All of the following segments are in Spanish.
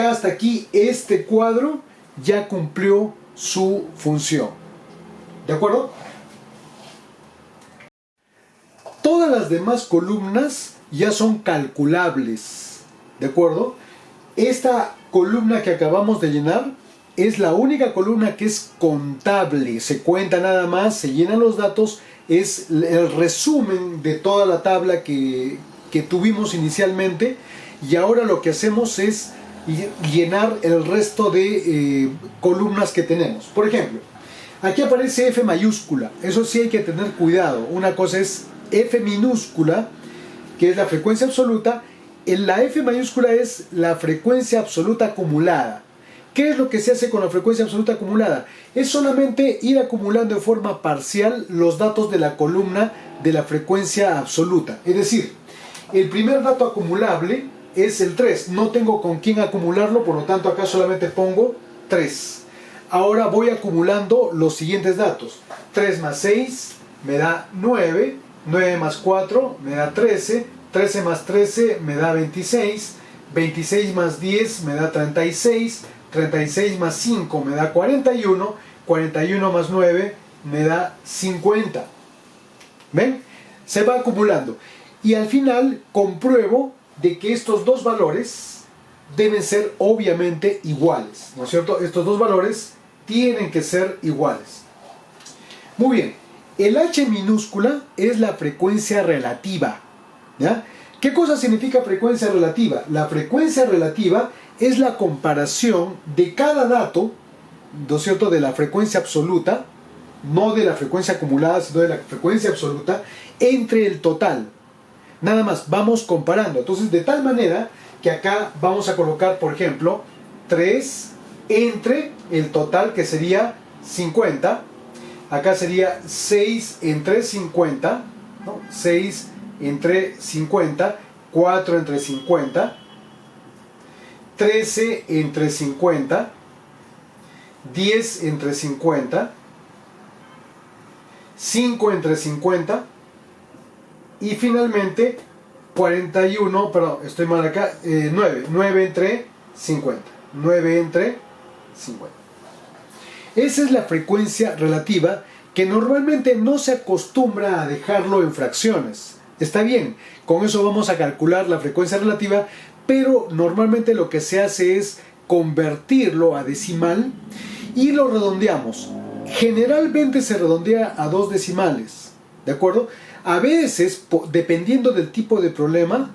Hasta aquí este cuadro ya cumplió su función. ¿De acuerdo? Todas las demás columnas ya son calculables. ¿De acuerdo? Esta columna que acabamos de llenar es la única columna que es contable. Se cuenta nada más, se llenan los datos, es el resumen de toda la tabla que tuvimos inicialmente, y ahora lo que hacemos es llenar el resto de columnas que tenemos. Por ejemplo, aquí aparece F mayúscula. Eso sí hay que tener cuidado. Una cosa es F minúscula, que es la frecuencia absoluta. En la F mayúscula es la frecuencia absoluta acumulada. ¿Qué es lo que se hace con la frecuencia absoluta acumulada? Es solamente ir acumulando de forma parcial los datos de la columna de la frecuencia absoluta. Es decir, el primer dato acumulable es el 3. No tengo con quién acumularlo, por lo tanto acá solamente pongo 3. Ahora voy acumulando los siguientes datos. 3 más 6 me da 9. 9 más 4 me da 13. 13 más 13 me da 26. 26 más 10 me da 36. 36 más 5 me da 41. 41 más 9 me da 50. ¿Ven? Se va acumulando. Y al final compruebo de que estos dos valores deben ser obviamente iguales, ¿no es cierto? Estos dos valores tienen que ser iguales. Muy bien, el H minúscula es la frecuencia relativa, ¿ya? ¿Qué cosa significa frecuencia relativa? La frecuencia relativa es la comparación de cada dato, ¿no es cierto?, de la frecuencia absoluta, no de la frecuencia acumulada, sino de la frecuencia absoluta, entre el total. Nada más, vamos comparando. Entonces, de tal manera que acá vamos a colocar, por ejemplo, 3 entre el total, que sería 50. Acá sería 6 entre 50, ¿no? 6 entre 50, 4 entre 50, 13 entre 50, 10 entre 50, 5 entre 50, y finalmente 41, perdón, estoy mal acá, 9 entre 50. 9 entre 50. Esa es la frecuencia relativa, que normalmente no se acostumbra a dejarlo en fracciones. Está bien, con eso vamos a calcular la frecuencia relativa, pero normalmente lo que se hace es convertirlo a decimal y lo redondeamos. Generalmente se redondea a 2 decimales, ¿de acuerdo? A veces, dependiendo del tipo de problema,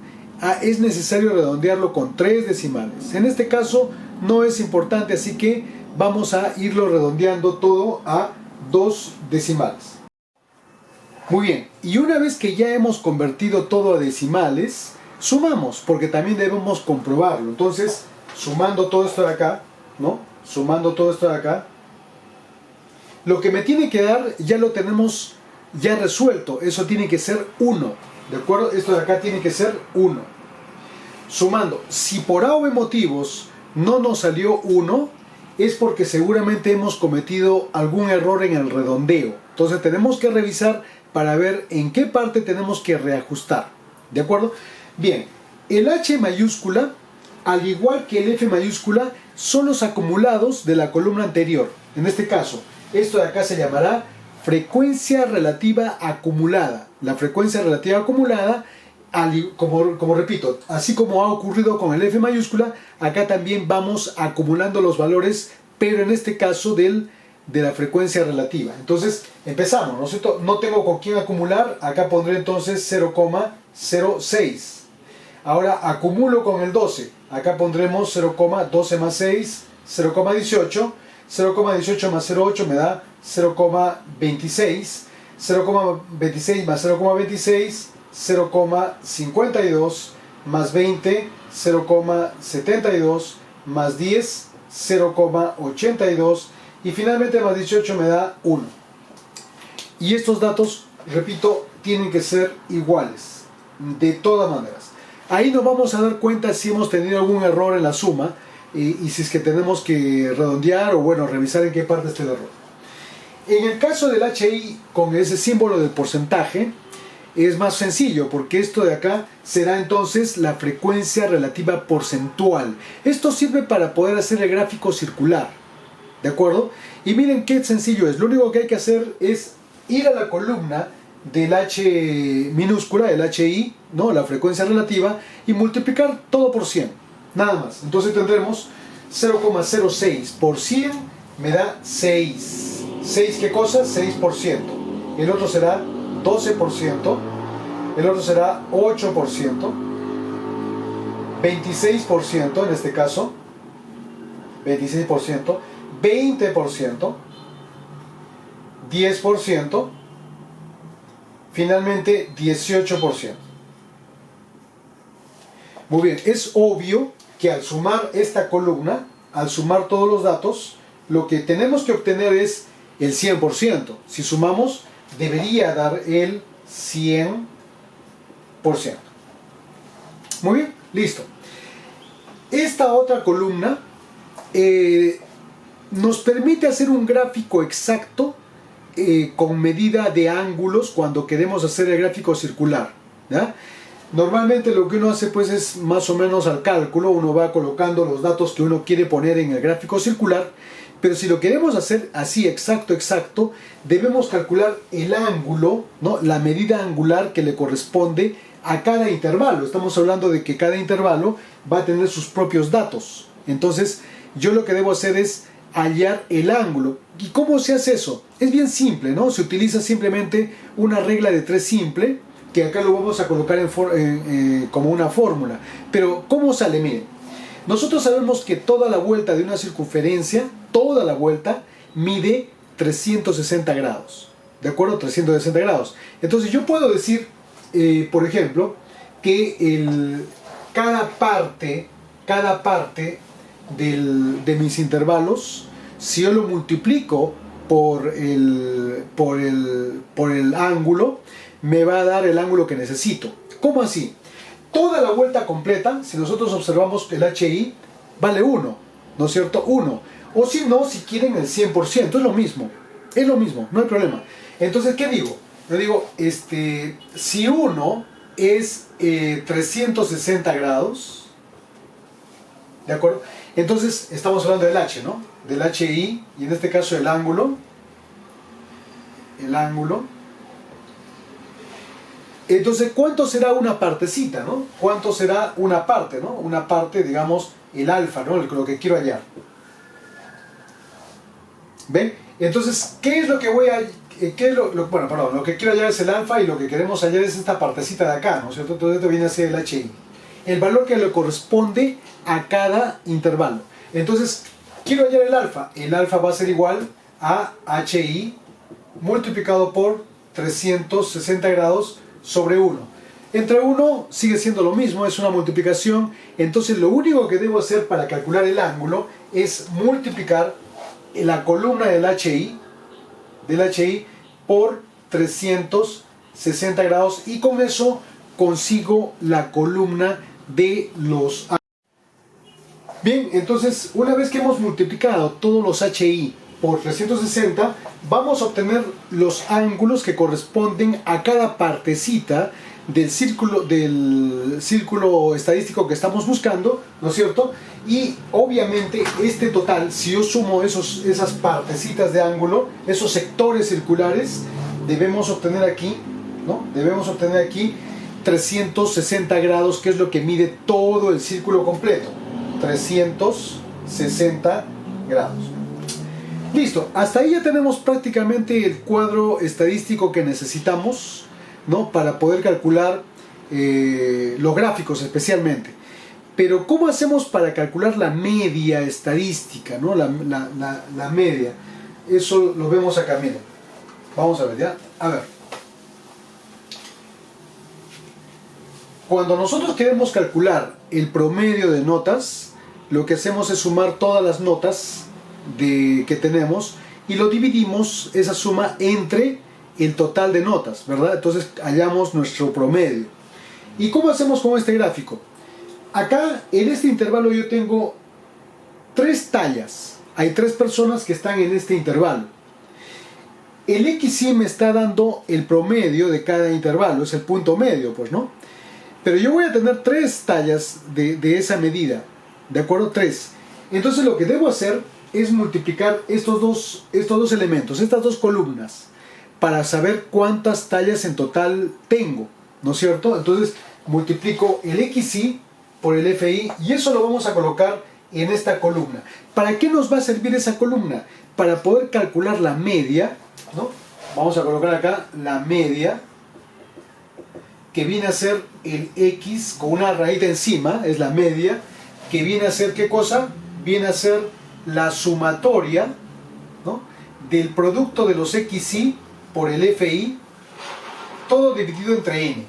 es necesario redondearlo con 3 decimales. En este caso no es importante, así que vamos a irlo redondeando todo a 2 decimales. Muy bien, y una vez que ya hemos convertido todo a decimales, sumamos, porque también debemos comprobarlo. Entonces, sumando todo esto de acá, ¿no? Sumando todo esto de acá, lo que me tiene que dar ya lo tenemos ya resuelto. Eso tiene que ser 1, ¿de acuerdo? Esto de acá tiene que ser 1. Sumando, si por A o B motivos no nos salió 1, es porque seguramente hemos cometido algún error en el redondeo. Entonces tenemos que revisar para ver en qué parte tenemos que reajustar, ¿de acuerdo? Bien, el H mayúscula, al igual que el F mayúscula, son los acumulados de la columna anterior. En este caso, esto de acá se llamará frecuencia relativa acumulada. La frecuencia relativa acumulada, como repito, así como ha ocurrido con el F mayúscula, acá también vamos acumulando los valores, pero en este caso de la frecuencia relativa. Entonces empezamos, ¿no es cierto? No tengo con quién acumular, acá pondré entonces 0,06. Ahora acumulo con el 12, acá pondremos 0,12 más 6, 0,18. 0,18 más 0,8 me da 0,26. 0,26 más 0,26, 0,52 más 20, 0,72 más 10, 0,82, y finalmente más 18 me da 1. Y estos datos, repito, tienen que ser iguales, de todas maneras. Ahí nos vamos a dar cuenta si hemos tenido algún error en la suma, y si es que tenemos que redondear o bueno, revisar en qué parte está el error. En el caso del HI con ese símbolo del porcentaje, es más sencillo, porque esto de acá será entonces la frecuencia relativa porcentual. Esto sirve para poder hacer el gráfico circular, ¿de acuerdo? Y miren qué sencillo es. Lo único que hay que hacer es ir a la columna del H minúscula, el HI, ¿no? La frecuencia relativa, y multiplicar todo por 100, nada más. Entonces tendremos 0,06 por 100 me da 6. ¿6 qué cosa? 6%. El otro será 12%, el otro será 8%, 26% en este caso, 26%, 20%, 10%, finalmente 18%. Muy bien, es obvio que al sumar esta columna, al sumar todos los datos, lo que tenemos que obtener es el 100%. Si sumamos, debería dar el 100%. Muy bien, listo. Esta otra columna nos permite hacer un gráfico exacto con medida de ángulos cuando queremos hacer el gráfico circular, ¿ya? Normalmente lo que uno hace pues es más o menos al cálculo, uno va colocando los datos que uno quiere poner en el gráfico circular, pero si lo queremos hacer así exacto, debemos calcular el ángulo, ¿no? La medida angular que le corresponde a cada intervalo. Estamos hablando de que cada intervalo va a tener sus propios datos. Entonces yo lo que debo hacer es hallar el ángulo. ¿Y cómo se hace eso? Es bien simple, ¿no? Se utiliza simplemente una regla de 3 simple, que acá lo vamos a colocar como una fórmula. Pero ¿cómo sale? Miren, nosotros sabemos que toda la vuelta de una circunferencia, toda la vuelta, mide 360 grados. ¿De acuerdo? 360 grados. Entonces yo puedo decir, por ejemplo, que cada parte de mis intervalos, si yo lo multiplico por el ángulo, me va a dar el ángulo que necesito. ¿Cómo así? Toda la vuelta completa, si nosotros observamos que el HI vale 1, ¿no es cierto? 1. O si no, si quieren el 100%, es lo mismo, no hay problema. Entonces, ¿qué digo? Yo digo, si 1 es 360 grados, ¿de acuerdo? Entonces, estamos hablando del H, ¿no? Del HI, y en este caso el ángulo. Entonces, ¿cuánto será una partecita, no? ¿Cuánto será una parte, no? Una parte, digamos, el alfa, ¿no? Lo que quiero hallar. ¿Ven? Entonces, ¿qué es lo que voy a... lo que quiero hallar es el alfa, y lo que queremos hallar es esta partecita de acá, ¿no es cierto? Entonces esto viene a ser el HI. El valor que le corresponde a cada intervalo. Entonces, quiero hallar el alfa. El alfa va a ser igual a HI multiplicado por 360 grados sobre 1. Entre 1 sigue siendo lo mismo, es una multiplicación. Entonces lo único que debo hacer para calcular el ángulo es multiplicar la columna del HI por 360 grados, y con eso consigo la columna de los ángulos. Bien, entonces una vez que hemos multiplicado todos los HI por 360, vamos a obtener los ángulos que corresponden a cada partecita del círculo estadístico que estamos buscando, ¿no es cierto? Y obviamente este total, si yo sumo esas partecitas de ángulo, esos sectores circulares, debemos obtener aquí, ¿no? Debemos obtener aquí 360 grados, que es lo que mide todo el círculo completo. 360 grados. Listo, hasta ahí ya tenemos prácticamente el cuadro estadístico que necesitamos, ¿no? Para poder calcular los gráficos especialmente. Pero ¿cómo hacemos para calcular la media estadística, ¿no? La media. Eso lo vemos acá, miren. Vamos a ver, ¿ya? A ver. Cuando nosotros queremos calcular el promedio de notas, lo que hacemos es sumar todas las notas que tenemos y lo dividimos, esa suma, entre el total de notas, ¿verdad? Entonces hallamos nuestro promedio. ¿Y cómo hacemos con este gráfico? Acá en este intervalo yo tengo 3 tallas. Hay 3 personas que están en este intervalo. El XY me está dando el promedio de cada intervalo, es el punto medio, pues, ¿no? Pero yo voy a tener 3 tallas de esa medida, ¿de acuerdo? 3. Entonces lo que debo hacer es multiplicar estos dos elementos, estas dos columnas, para saber cuántas tallas en total tengo, ¿no es cierto? Entonces multiplico el XY por el FI y eso lo vamos a colocar en esta columna. ¿Para qué nos va a servir esa columna? Para poder calcular la media, ¿no? Vamos a colocar acá la media, que viene a ser el X con una raíz encima, es la media, que viene a ser, ¿qué cosa? Viene a ser la sumatoria, ¿no?, del producto de los XY por el FI, todo dividido entre N.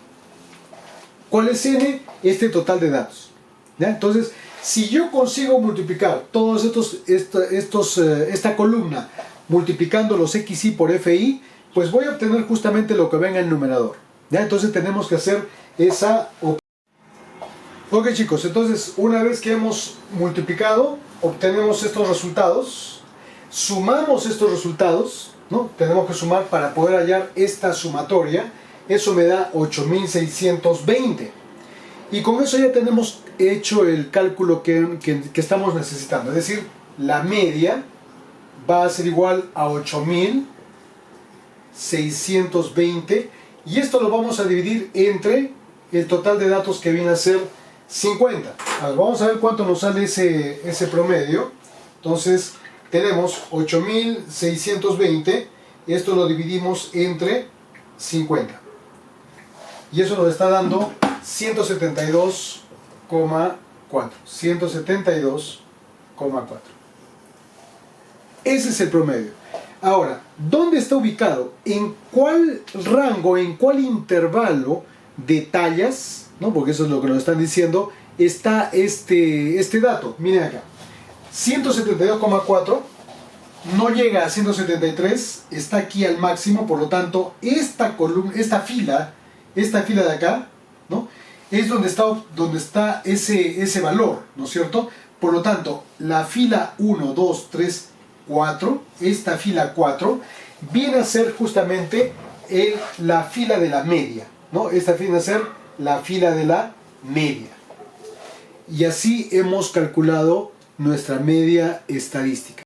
¿Cuál es N? Este total de datos, ¿ya? Entonces, si yo consigo multiplicar todos esta columna multiplicando los XY por FI, pues voy a obtener justamente lo que venga en el numerador, ¿ya? Entonces tenemos que hacer esa operación. Ok, chicos, entonces una vez que hemos multiplicado, obtenemos estos resultados, sumamos estos resultados, ¿no? Tenemos que sumar para poder hallar esta sumatoria. Eso me da 8620. Y con eso ya tenemos hecho el cálculo que estamos necesitando. Es decir, la media va a ser igual a 8620. Y esto lo vamos a dividir entre el total de datos, que viene a ser 50. A ver, vamos a ver cuánto nos sale ese promedio. Entonces tenemos 8620. Esto lo dividimos entre 50. Y eso nos está dando 172,4. 172,4. Ese es el promedio. Ahora, ¿dónde está ubicado? ¿En cuál rango, en cuál intervalo de tallas, ¿no?, porque eso es lo que nos están diciendo, está este dato? Miren acá. 172,4 no llega a 173, está aquí al máximo, por lo tanto, esta columna, esta fila de acá, ¿no?, es donde está ese valor, ¿no es cierto? Por lo tanto, la fila 1, 2, 3, 4, esta fila 4, viene a ser justamente la fila de la media, ¿no? Esta viene a ser la fila de la media. Y así hemos calculado nuestra media estadística.